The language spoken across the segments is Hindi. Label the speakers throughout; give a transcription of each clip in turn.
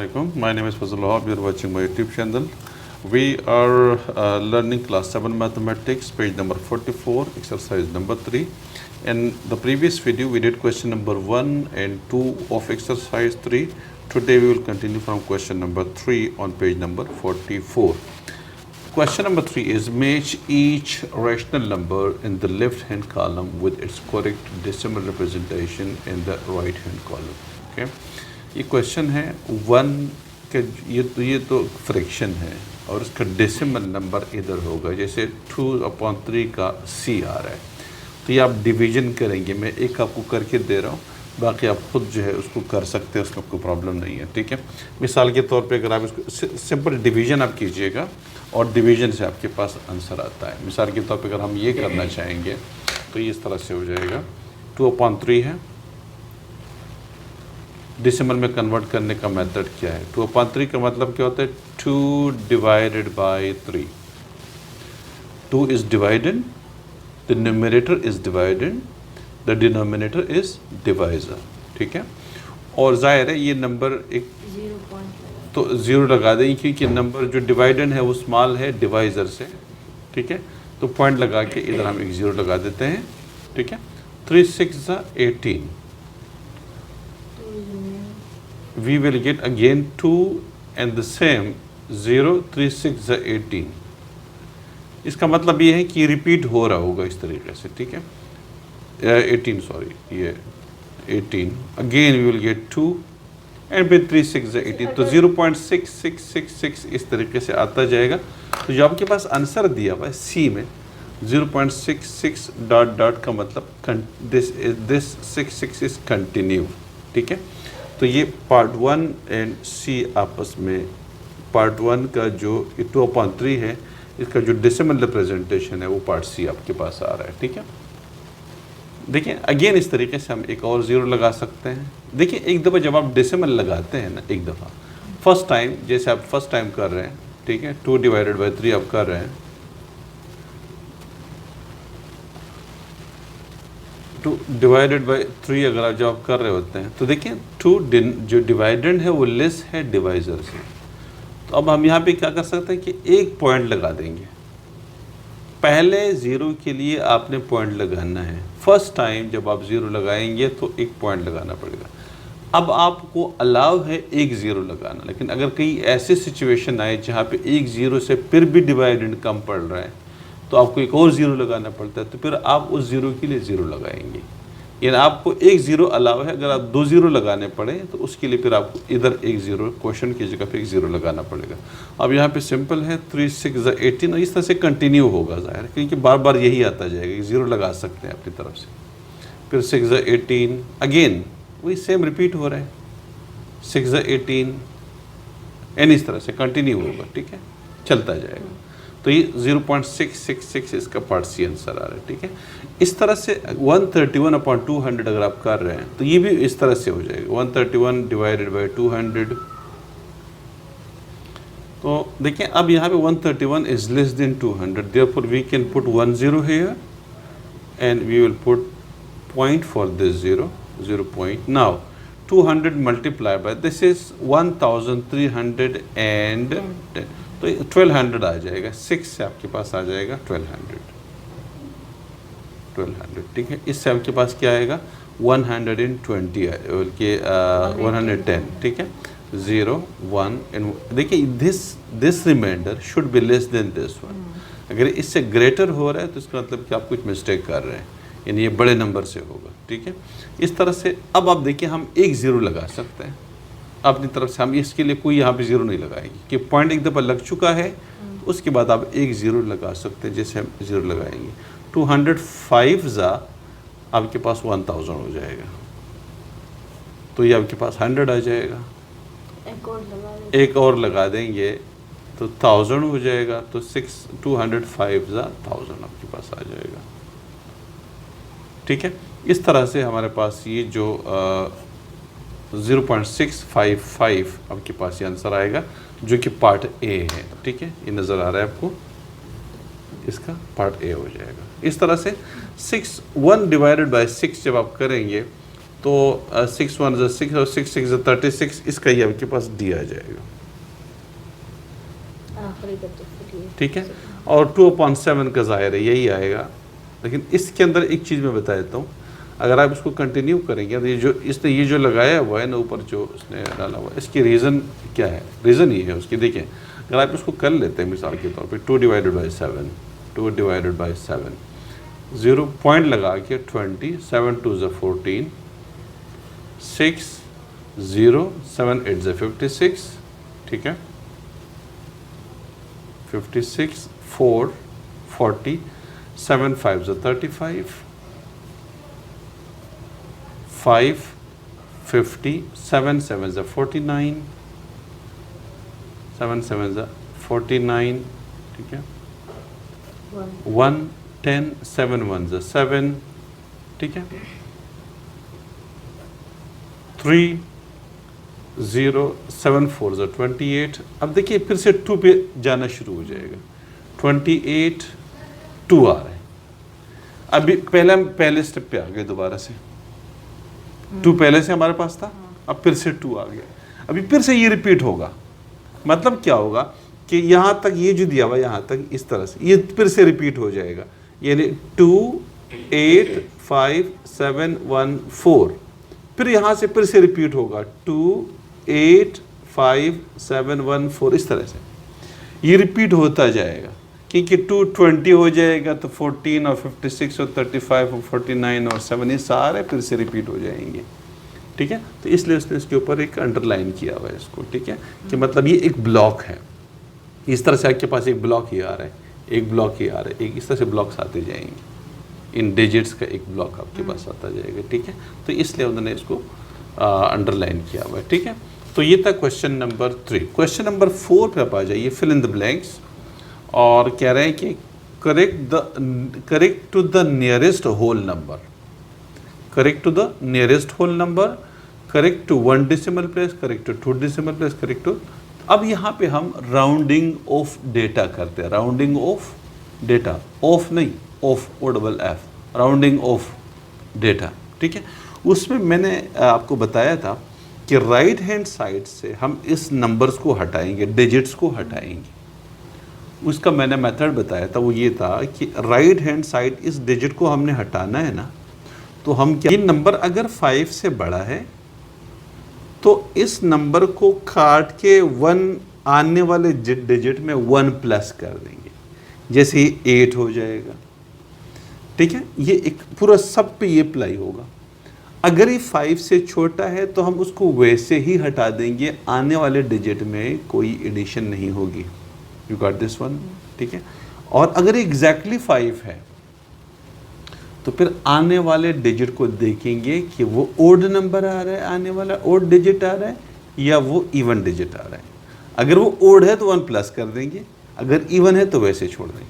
Speaker 1: Assalamualaikum. My name is Fazlul Wahab. You are watching my YouTube channel. We are learning class 7 mathematics, page number 44, exercise number 3. In the previous video, we did question number 1 and 2 of exercise 3. Today, we will continue from question number 3 on page number 44. Question number 3 is match each rational number in the left-hand column with its correct decimal representation in the right-hand column. Okay. ये क्वेश्चन है 1 के ये तो फ्रैक्शन है और इसका डेसिमल नंबर इधर होगा, जैसे 2/3 का C आ रहा है, तो ये आप डिवीजन करेंगे। मैं एक आपको करके दे रहा हूँ, बाकी आप खुद जो है उसको कर सकते हैं, उसमें कोई प्रॉब्लम नहीं है। ठीक है, मिसाल के तौर पे अगर आप इसको सिंपल डिवीजन आप कीजिएगा और डिवीजन से आपके पास आंसर आता है। मिसाल के तौर पे अगर हम ये करना चाहेंगे तो ये इस तरह से हो जाएगा, 2/3 है, डेसिमल में कन्वर्ट करने का मेथड क्या है? 2/3 का मतलब क्या होता है? 2 divided by 3. 2 is divided, the numerator is divided, the denominator is divisor. ठीक है, और जाहिर है ये नंबर एक 0 तो 0 लगा दें, क्योंकि नंबर जो डिवाइडेड है वो स्मॉल है डिवाइजर से। ठीक है, तो पॉइंट लगा के इधर हम एक 0 लगा देते हैं। ठीक है, 3 6 18, we will get again 2 and the same 0, 3 6 18. इसका मतलब ये है कि रिपीट हो रहा होगा इस तरीके से। ठीक है, 18 सॉरी, ये 18 again we will get 2 and फिर 3 6 18, तो 0.6666 इस तरीके से आता जाएगा। तो जो आपके पास आंसर दिया हुआ है सी में 0.66 डॉट डॉट का मतलब दिस 66 इज कंटिन्यू। ठीक है, तो ये पार्ट 1 एंड सी आपस में, पार्ट 1 का जो 2/3 है इसका जो डेसिमल रिप्रेजेंटेशन है वो पार्ट सी आपके पास आ रहा है। ठीक है, देखिए अगेन इस तरीके से हम एक और 0 लगा सकते हैं। देखिए एक दफ़ा जब आप डेसिमल लगाते हैं ना, एक दफ़ा फर्स्ट टाइम, जैसे आप फर्स्ट टाइम कर रहे हैं, ठीक है, 2 divided by 3 आप कर रहे हैं, 2 divided by 3 अगर आप जब कर रहे होते हैं तो देखिए 2 जो डिवाइडेंड है वो लेस है डिवाइजर से। तो अब हम यहाँ पे क्या कर सकते हैं कि एक पॉइंट लगा देंगे। पहले 0 के लिए आपने पॉइंट लगाना है, फर्स्ट टाइम जब आप 0 लगाएंगे तो एक पॉइंट लगाना पड़ेगा। अब आपको अलाउ है एक 0 लगाना, लेकिन अगर कहीं ऐसे सिचुएशन आए जहाँ पे एक 0 से फिर भी डिवाइडेंड कम पड़ रहा है तो आपको एक और 0 लगाना पड़ता है, तो फिर आप उस 0 के लिए 0 लगाएंगे। यानी आपको एक 0 अलावा है, अगर आप 2 0 लगाने पड़े तो उसके लिए फिर आपको इधर एक 0, क्वेश्चन की जगह पे एक 0 लगाना पड़ेगा। अब यहाँ पे सिंपल है 3 6 18, और इस तरह से कंटिन्यू होगा ज़ाहिर, क्योंकि बार बार यही आता जाएगा, 0 लगा सकते हैं अपनी तरफ से। फिर 6 18 अगेन वही सेम रिपीट हो रहा है, 6 18 एंड इस तरह से कंटिन्यू होगा। ठीक है, चलता जाएगा। तो ये 0.666 इसका पार्ट सी आंसर आ रहा है। ठीक है, इस तरह से 131/200 अगर आप कर रहे हैं तो ये भी इस तरह से हो जाएगा, 131 divided by 200। तो देखिए अब यहाँ पे 131 is less than 200, therefore we can put 1 0 here and we will put point for this 0 point. Now 200 multiplied by this is 1300 and तो 1200 आ जाएगा, 6 से आपके पास आ जाएगा 1200। ठीक है, इससे आपके पास क्या आएगा 120 बल्कि 110। ठीक है, 0 1 एंड देखिए this reminder should be less than this one. अगर इससे ग्रेटर हो रहा है तो इसका मतलब कि आप कुछ मिस्टेक कर रहे हैं, यानी ये बड़े नंबर से होगा। ठीक है, इस तरह से अब आप देखिए हम एक 0 लगा सकते हैं अपनी तरफ से। हम इसके लिए कोई यहाँ पे 0 नहीं लगाएंगे कि पॉइंट एक दफ़ा लग चुका है, तो उसके बाद आप एक 0 लगा सकते हैं। जैसे हम 0 लगाएंगे 205 आपके पास 1000 हो जाएगा, तो ये आपके पास 100 आ जाएगा। एक और लगा देंगे तो 1000 हो जाएगा, तो 205 1000 आपके पास आ जाएगा। ठीक है, इस तरह से हमारे पास ये जो 0.655 आपके पास ये आंसर आएगा, जो कि पार्ट ए है। ठीक है, ये नज़र आ रहा है आपको, इसका पार्ट ए हो जाएगा। इस तरह से 1 divided by 6 जब आप करेंगे तो 6 1 ज़ा 6 और 6 6 ज़ा 36, इसका ये आपके पास डी आ जाएगा। ठीक है, और 2/7 का ज़ाहिर है यही आएगा। लेकिन इसके अंदर एक चीज़ मैं बता देता हूँ, अगर आप इसको कंटिन्यू करेंगे तो ये जो लगाया हुआ है ना ऊपर, जो उसने डाला हुआ है, इसकी रीज़न क्या है? रीज़न ये है उसकी, देखिए अगर आप इसको कर लेते हैं मिसाल के तौर पे 2 divided by 7, 2 divided by 7, 0 point लगा के 20, 7 2 ज़ा 14, 6 0 7 8 ज़ा 56, ठीक है, 56 4 40, 7 5 ज़ा 35, 5 50, 7 7 ज़ा 49, 7 7 ज़ा 49, ठीक है, 1 10, 7 1 ज़ा 7, ठीक है, 3 0 7 4 ज़ा 28। अब देखिए फिर से 2 पे जाना शुरू हो जाएगा, 28 2 आ रहा है। अभी पहले स्टेप पे आ गए दोबारा से, 2 पहले से हमारे पास था, अब फिर से 2 आ गया। अभी फिर से ये रिपीट होगा, मतलब क्या होगा कि यहाँ तक ये जो दिया हुआ यहाँ तक इस तरह से ये फिर से रिपीट हो जाएगा, यानी 2 8 5 7 1 4, फिर यहाँ से फिर से रिपीट होगा 2 8 5 7 1 4, इस तरह से ये रिपीट होता जाएगा। क्योंकि 2 20 हो जाएगा तो 14 और 56 और 35 और 49 और 7, ये सारे फिर से रिपीट हो जाएंगे। ठीक है, तो इसलिए उसने इसके ऊपर एक अंडरलाइन किया हुआ है इसको, ठीक है, कि मतलब ये एक ब्लॉक है। इस तरह से आपके पास एक ब्लॉक ही आ रहा है, एक ब्लॉक ही आ रहा है, एक इस तरह से ब्लॉक्स आते जाएंगे, इन डिजिट्स का एक ब्लॉक आपके पास आता जाएगा। ठीक है, तो इसलिए उन्होंने इसको अंडरलाइन किया हुआ है। ठीक है, तो ये था क्वेश्चन नंबर 3। क्वेश्चन नंबर 4 पे आप आ जाइए, फिल इन द ब्लैंक्स, और कह रहे हैं कि correct to the nearest whole number, correct to the nearest whole number, correct to 1 decimal place, correct to 2 decimal place, correct to. अब यहाँ पे हम राउंडिंग ऑफ डेटा करते हैं, राउंडिंग ऑफ डेटा, ऑफ नहीं, off O double F, rounding off data. ठीक है, उसमें मैंने आपको बताया था कि राइट हैंड साइड से हम इस नंबर्स को हटाएंगे, डिजिट्स को हटाएंगे। उसका मैंने मेथड बताया था, वो ये था कि राइट हैंड साइड इस डिजिट को हमने हटाना है ना, तो हम क्या, ये नंबर अगर 5 से बड़ा है तो इस नंबर को काट के 1 आने वाले डिजिट में 1 प्लस कर देंगे, जैसे ये 8 हो जाएगा। ठीक है, ये एक पूरा सब पे ये अप्लाई होगा। अगर ये 5 से छोटा है तो हम उसको वैसे ही हटा देंगे, आने वाले डिजिट में कोई एडिशन नहीं होगी। You got this one? ठीक है, और अगर एग्जैक्टली 5 है तो फिर आने वाले डिजिट को देखेंगे कि वो ओड नंबर आ रहा है, आने वाला ओड डिजिट आ रहा है, या वो इवन डिजिट आ रहा है। अगर वो ओड है तो 1 प्लस कर देंगे, अगर इवन है तो वैसे छोड़ देंगे।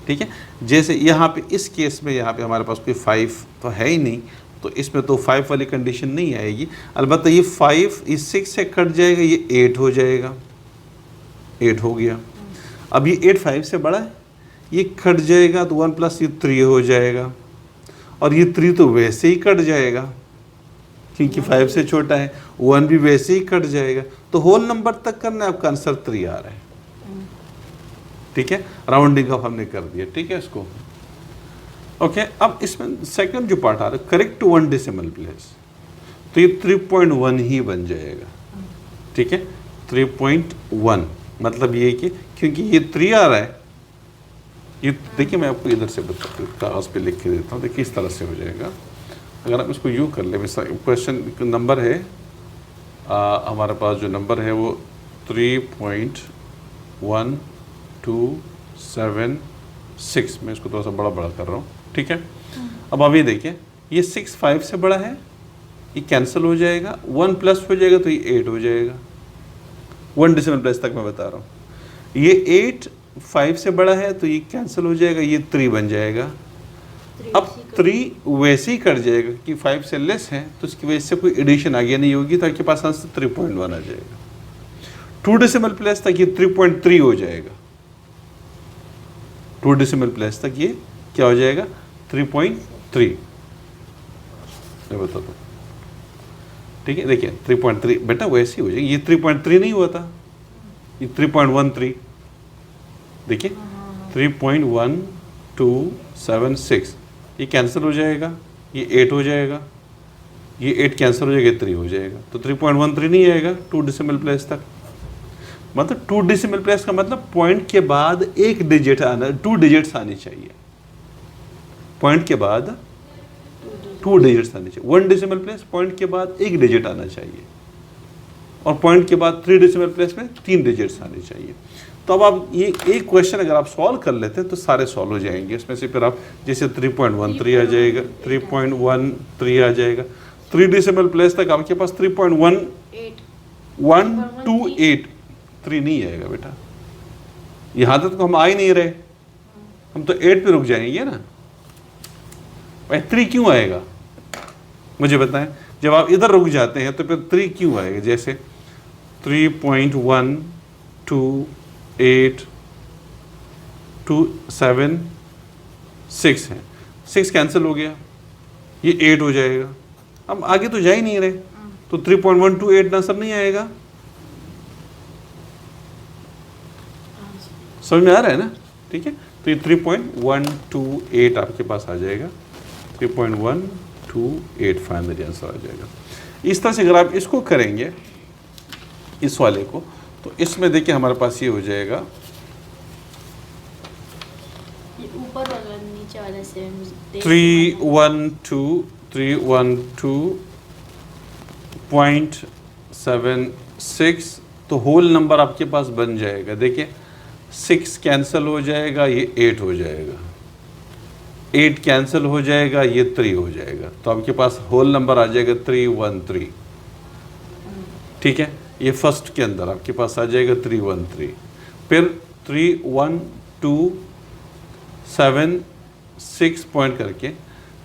Speaker 1: ठीक है, जैसे यहाँ पे इस केस में यहाँ पे हमारे पास कोई 5 तो है ही नहीं, तो इसमें तो 5 वाली कंडीशन नहीं आएगी। अलबत्ता ये 5 इस 6 से कट जाएगा, ये 8 हो जाएगा, 8 हो गया। अब ये 8 5 से बड़ा है, ये कट जाएगा तो 1 प्लस ये 3 हो जाएगा, और ये 3 तो वैसे ही कट जाएगा क्योंकि 5 से छोटा है, 1 भी वैसे ही कट जाएगा। तो होल नंबर तक करना है, आपका आंसर 3 आ रहा है। ठीक है, राउंडिंग ऑफ हमने कर दिया। ठीक है, इसको ओके। अब इसमें सेकंड जो पार्ट आ रहा है, करेक्ट टू 1 डेसिमल प्लेस, तो ये 3.1 ही बन जाएगा। ठीक है, 3.1 मतलब ये कि क्योंकि ये 3 आ रहा है, ये देखिए मैं आपको इधर से बताता हूँ, कागज़ पे लिख के देता हूँ। देखिए इस तरह से हो जाएगा। अगर आप इसको यूँ कर ले, क्वेश्चन नंबर है हमारे पास जो नंबर है वो 3.1276, मैं इसको थोड़ा सा बड़ा कर रहा हूँ। ठीक है, अब अभी देखिए ये 6 5 से बड़ा है, ये कैंसिल हो जाएगा, 1 प्लस हो जाएगा तो ये 8 हो जाएगा। 1 डेसिमल प्लेस तक मैं बता रहा हूँ। ये 8 5 से बड़ा है तो ये कैंसिल हो जाएगा, ये 3 बन जाएगा। अब 3 वैसे ही कट जाएगा कि 5 से लेस है, तो इसकी वजह से कोई एडिशन आगे नहीं होगी, तो आपके पास आंसर 3.1 आ जाएगा। 2 डेसिमल प्लेस तक ये 3.3 हो जाएगा। 2 डेसिमल प्लेस तक ये क्या हो जाएगा? 3.3। मैं बताता हूँ, ठीक है, देखिए 3.3 बेटा वैसे ही हो जाएगी, ये 3.3 नहीं हुआ था, ये 3.13, देखिए 3.1276, ये कैंसिल हो जाएगा, ये 8 हो जाएगा, ये 8 कैंसिल हो जाएगा, 3 हो जाएगा, तो 3.13 नहीं आएगा 2 डेसिमल प्लेस तक। मतलब 2 डेसिमल प्लेस का मतलब पॉइंट के बाद एक डिजिट आना, 2 डिजिट्स आनी चाहिए, पॉइंट के बाद 2 डिजिट्स आनी चाहिए। 1 डेसिमल प्लेस पॉइंट के बाद एक डिजिट आना चाहिए, और पॉइंट के बाद 3 डेसिमल प्लेस में 3 डिजिट्स आनी चाहिए। तो अब आप ये एक क्वेश्चन अगर आप सॉल्व कर लेते हैं तो सारे सॉल्व हो जाएंगे। इसमें से फिर आप जैसे 3.13 आ जाएगा, 3.13 आ जाएगा, 3 डेसिमल प्लेस तक आपके पास 3.1128, 3 नहीं आएगा बेटा, यहाँ तक तो हम आ ही नहीं रहे, हम तो 8 पे रुक जाएंगे ना भाई। 3 क्यों आएगा मुझे बताएं, जब आप इधर रुक जाते हैं तो फिर 3 क्यों आएगा? जैसे 3.12827 है, 6 कैंसिल हो गया, ये 8 हो जाएगा, हम आगे तो जा ही नहीं रहे, तो 3.128 आंसर नहीं आएगा। समझ में आ रहा है ना? ठीक है, तो ये 3.128 आपके पास आ जाएगा, 3.128 फाइनली आंसर आ जाएगा। इस तरह से अगर आप इसको करेंगे इस वाले को, तो इसमें देखिए हमारे पास ये हो जाएगा,
Speaker 2: ये ऊपर वाला नीचे वाला से
Speaker 1: 312.76, तो होल नंबर आपके पास बन जाएगा। देखिए 6 कैंसिल हो जाएगा, ये 8 हो जाएगा, 8 कैंसिल हो जाएगा, ये 3 हो जाएगा, तो आपके पास होल नंबर आ जाएगा 313। ठीक है, ये फर्स्ट के अंदर आपके पास आ जाएगा 313, फिर 31276 पॉइंट करके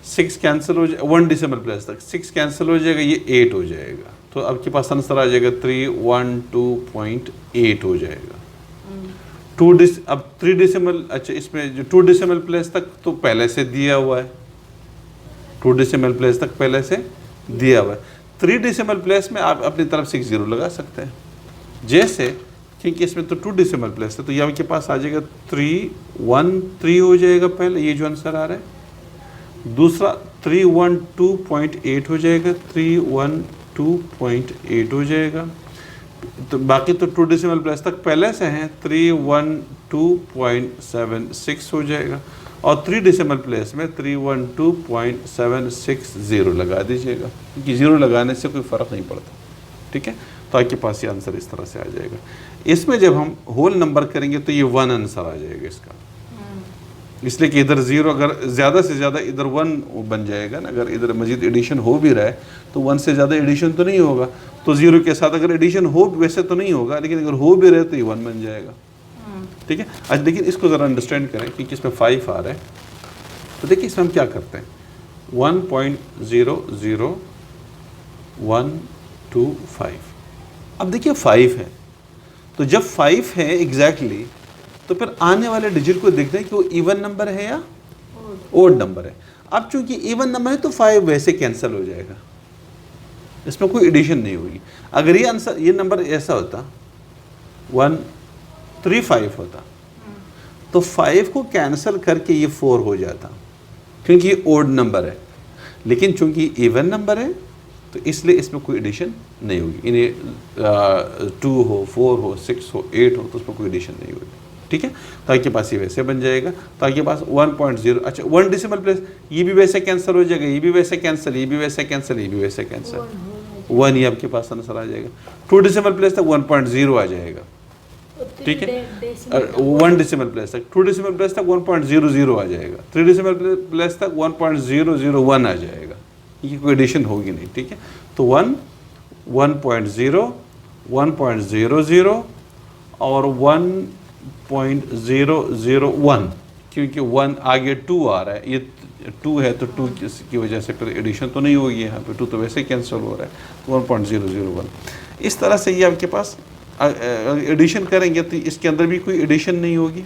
Speaker 1: 6 कैंसिल हो जाएगा, 1 डेसिमल प्लेस तक 6 कैंसिल हो जाएगा, ये 8 हो जाएगा, तो आपके पास आंसर आ जाएगा 312.8 हो जाएगा। अब 3 डेसिमल, अच्छा इसमें जो 2 डेसिमल प्लेस तक तो पहले से दिया हुआ है, 2 डेसिमल प्लेस तक पहले से दिया हुआ है। 3 डेसिमल प्लेस में आप अपनी तरफ से एक 0 लगा सकते हैं, जैसे क्योंकि इसमें तो 2 डेसिमल प्लेस है, तो ये आपके पास आ जाएगा 313 हो जाएगा पहले, ये जो आंसर आ रहा है। दूसरा 312.8 हो जाएगा, 312.8 हो जाएगा, तो बाकी तो 2 डेसिमल प्लेस तक पहले से हैं, 312.76 हो जाएगा, और 3 डेसिमल प्लेस में 312.760 लगा दीजिएगा, क्योंकि 0 लगाने से कोई फ़र्क नहीं पड़ता। ठीक है, तो आपके पास ये आंसर इस तरह से आ जाएगा। इसमें जब हम होल नंबर करेंगे तो ये 1 आंसर आ जाएगा इसका, इसलिए कि इधर 0, अगर ज़्यादा से ज़्यादा इधर 1 बन जाएगा ना, अगर इधर मजीद एडिशन हो भी रहा है तो 1 से ज़्यादा एडिशन तो नहीं होगा, तो 0 के साथ अगर एडिशन हो वैसे तो नहीं होगा, लेकिन अगर हो भी रहे तो ये 1 बन जाएगा। ठीक है, आज लेकिन इसको ज़रा अंडरस्टैंड करें, क्योंकि इसमें 5 आ रहा है, तो देखिए इसमें हम क्या करते हैं, 1.00125। अब देखिए 5 है, तो जब 5 है एग्जैक्टली, तो फिर आने वाले डिजिट को देखते हैं कि वो इवन नंबर है या ओड नंबर है। अब चूंकि इवन नंबर है तो 5 वैसे कैंसिल हो जाएगा, इसमें कोई एडिशन नहीं होगी। अगर ये आंसर, ये नंबर ऐसा होता 135 होता, तो 5 को कैंसिल करके ये 4 हो जाता, क्योंकि ये ओड नंबर है। लेकिन चूंकि इवन नंबर है तो इसलिए इसमें कोई एडिशन नहीं होगी, इन्हें 2 हो, 4 हो, 6 हो, 8 हो, तो उसमें कोई एडिशन नहीं होगी। ठीक है, तो आपके पास ये वैसे बन जाएगा, तो आपके पास 1.0, अच्छा 1 डेसिमल प्लेस, ये भी वैसे कैंसिल हो जाएगा, ये भी वैसे कैंसिल, ये भी वैसे कैंसिल, ये भी वैसे कैंसिल, 1 ही आपके पास आंसर आ जाएगा। 2 डेसिमल प्लेस तक 1.0 आ जाएगा। ठीक है, 1 डेसिमल प्लेस तक, 2 डेसिमल प्लेस तक 1.00 आ जाएगा, 3 डेसिमल प्लेस तक 1.001 आ जाएगा, ये कोई एडिशन होगी नहीं। ठीक है, तो 1, 1.0, 1.00 और 1.001, क्योंकि 1 आगे 2 आ रहा है, ये 2 है तो 2 की वजह से फिर एडिशन तो नहीं होगी यहाँ पे, 2 तो वैसे ही कैंसिल हो रहा है, 1.001। इस तरह से ये आपके पास एडिशन करेंगे तो इसके अंदर भी कोई एडिशन नहीं होगी,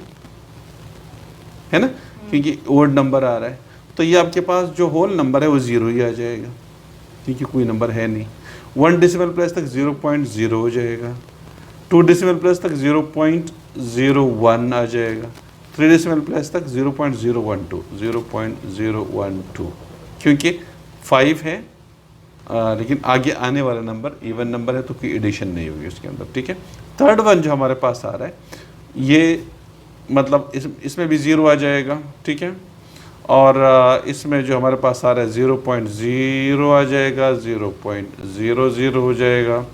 Speaker 1: है ना, क्योंकि ओड नंबर आ रहा है, तो ये आपके पास जो होल नंबर है वो 0 ही आ जाएगा। क्योंकि कोई नंबर है नहीं। 1 डेसिमल प्लेस तक 0.0 हो जाएगा, 2 डेसिमल प्लेस तक 0.01 आ जाएगा, 3 डेसिमल प्लेस तक 0.012 क्योंकि 5 है लेकिन आगे आने वाला नंबर इवन नंबर है तो कोई एडिशन नहीं होगी उसके अंदर, ठीक है। थर्ड वन जो हमारे पास आ रहा है ये मतलब इसमें भी 0 आ जाएगा, ठीक है। और इसमें जो हमारे पास आ रहा है 0.0 आ जाएगा, 0.00 हो जाएगा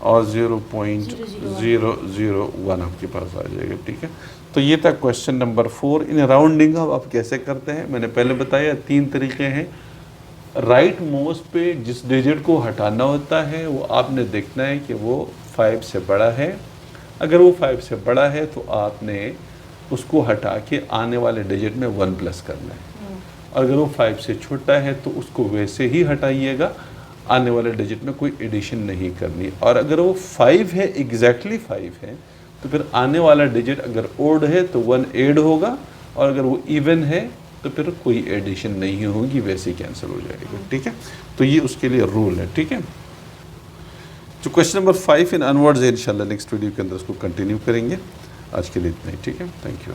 Speaker 1: और 0.001 आपके पास आ जाएगा, ठीक है। तो ये था क्वेश्चन नंबर 4। इन राउंडिंग आप कैसे करते हैं मैंने पहले बताया, 3 तरीके हैं। राइट मोस्ट पे जिस डिजिट को हटाना होता है वो आपने देखना है कि वो 5 से बड़ा है। अगर वो 5 से बड़ा है तो आपने उसको हटा के आने वाले डिजिट में 1 प्लस करना है। अगर वो 5 से छोटा है तो उसको वैसे ही हटाइएगा, आने वाले डिजिट में कोई एडिशन नहीं करनी। और अगर वो 5 है, एग्जैक्टली 5 है, तो फिर आने वाला डिजिट अगर ओड है तो 1 ऐड होगा, और अगर वो इवन है तो फिर कोई एडिशन नहीं होगी, वैसे ही कैंसिल हो जाएगा, ठीक है। तो ये उसके लिए रूल है, ठीक है। जो क्वेश्चन नंबर 5 इन अनवर्ड्स है, इंशाल्लाह नेक्स्ट वीडियो के अंदर उसको कंटिन्यू करेंगे। आज के लिए इतना ही, ठीक है। Thank you.